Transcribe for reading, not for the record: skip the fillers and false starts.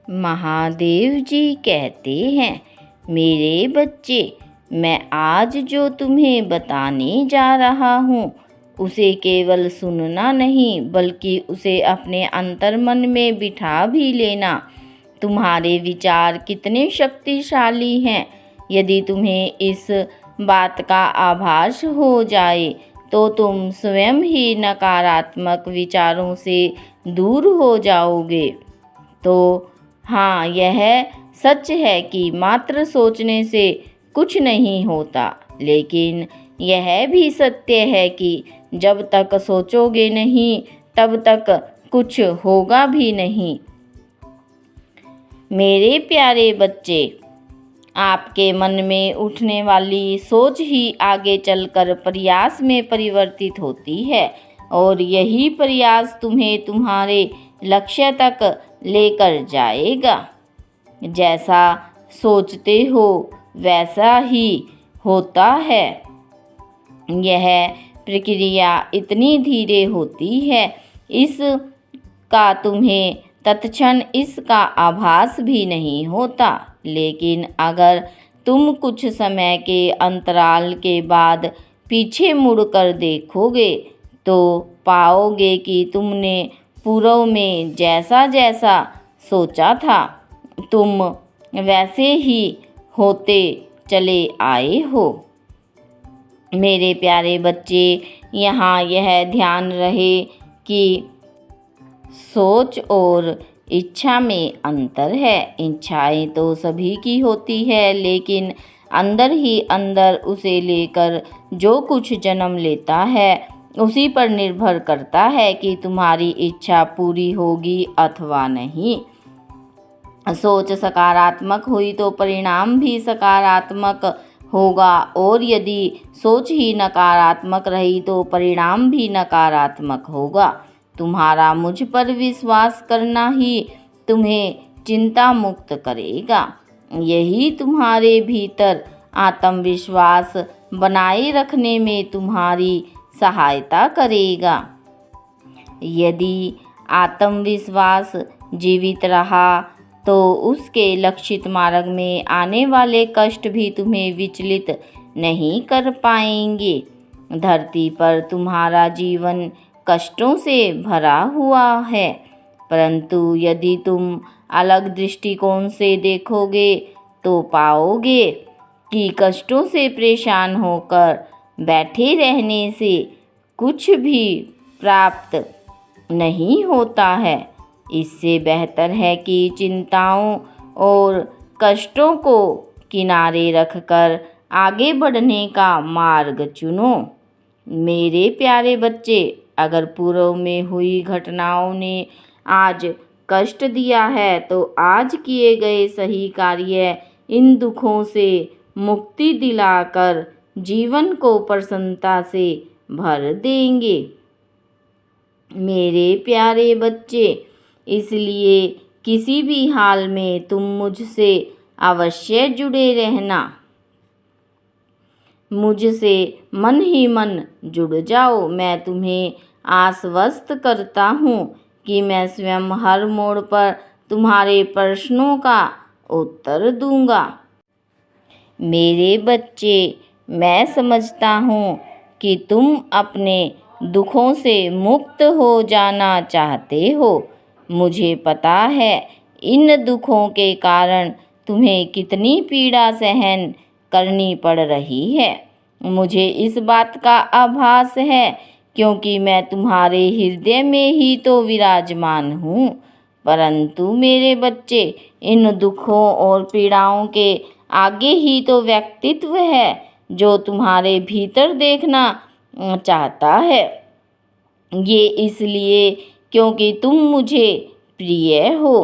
महादेव जी कहते हैं, मेरे बच्चे, मैं आज जो तुम्हें बताने जा रहा हूँ उसे केवल सुनना नहीं बल्कि उसे अपने अंतर्मन में बिठा भी लेना। तुम्हारे विचार कितने शक्तिशाली हैं। यदि तुम्हें इस बात का आभास हो जाए तो तुम स्वयं ही नकारात्मक विचारों से दूर हो जाओगे। तो हाँ, यह सच है कि मात्र सोचने से कुछ नहीं होता, लेकिन यह भी सत्य है कि जब तक सोचोगे नहीं तब तक कुछ होगा भी नहीं। मेरे प्यारे बच्चे, आपके मन में उठने वाली सोच ही आगे चलकर प्रयास में परिवर्तित होती है और यही प्रयास तुम्हें तुम्हारे लक्ष्य तक लेकर जाएगा। जैसा सोचते हो वैसा ही होता है। यह प्रक्रिया इतनी धीरे होती है इसका तुम्हें तत्क्षण इसका आभास भी नहीं होता, लेकिन अगर तुम कुछ समय के अंतराल के बाद पीछे मुड़कर देखोगे तो पाओगे कि तुमने पूर्व में जैसा जैसा सोचा था तुम वैसे ही होते चले आए हो। मेरे प्यारे बच्चे, यहाँ यह ध्यान रहे कि सोच और इच्छा में अंतर है। इच्छाएं तो सभी की होती है, लेकिन अंदर ही अंदर उसे लेकर जो कुछ जन्म लेता है उसी पर निर्भर करता है कि तुम्हारी इच्छा पूरी होगी अथवा नहीं। सोच सकारात्मक हुई तो परिणाम भी सकारात्मक होगा और यदि सोच ही नकारात्मक रही तो परिणाम भी नकारात्मक होगा। तुम्हारा मुझ पर विश्वास करना ही तुम्हें चिंता मुक्त करेगा। यही तुम्हारे भीतर आत्मविश्वास बनाए रखने में तुम्हारी सहायता करेगा। यदि आत्मविश्वास जीवित रहा तो उसके लक्षित मार्ग में आने वाले कष्ट भी तुम्हें विचलित नहीं कर पाएंगे। धरती पर तुम्हारा जीवन कष्टों से भरा हुआ है, परंतु यदि तुम अलग दृष्टिकोण से देखोगे तो पाओगे कि कष्टों से परेशान होकर बैठे रहने से कुछ भी प्राप्त नहीं होता है। इससे बेहतर है कि चिंताओं और कष्टों को किनारे रखकर आगे बढ़ने का मार्ग चुनो। मेरे प्यारे बच्चे, अगर पूर्व में हुई घटनाओं ने आज कष्ट दिया है तो आज किए गए सही कार्य इन दुखों से मुक्ति दिलाकर जीवन को प्रसन्नता से भर देंगे। मेरे प्यारे बच्चे, इसलिए किसी भी हाल में तुम मुझसे अवश्य जुड़े रहना। मुझसे मन ही मन जुड़ जाओ। मैं तुम्हें आश्वस्त करता हूँ कि मैं स्वयं हर मोड़ पर तुम्हारे प्रश्नों का उत्तर दूंगा। मेरे बच्चे, मैं समझता हूँ कि तुम अपने दुखों से मुक्त हो जाना चाहते हो। मुझे पता है इन दुखों के कारण तुम्हें कितनी पीड़ा सहन करनी पड़ रही है। मुझे इस बात का आभास है क्योंकि मैं तुम्हारे हृदय में ही तो विराजमान हूँ। परंतु मेरे बच्चे, इन दुखों और पीड़ाओं के आगे ही तो व्यक्तित्व है जो तुम्हारे भीतर देखना चाहता है। ये इसलिए क्योंकि तुम मुझे प्रिय हो।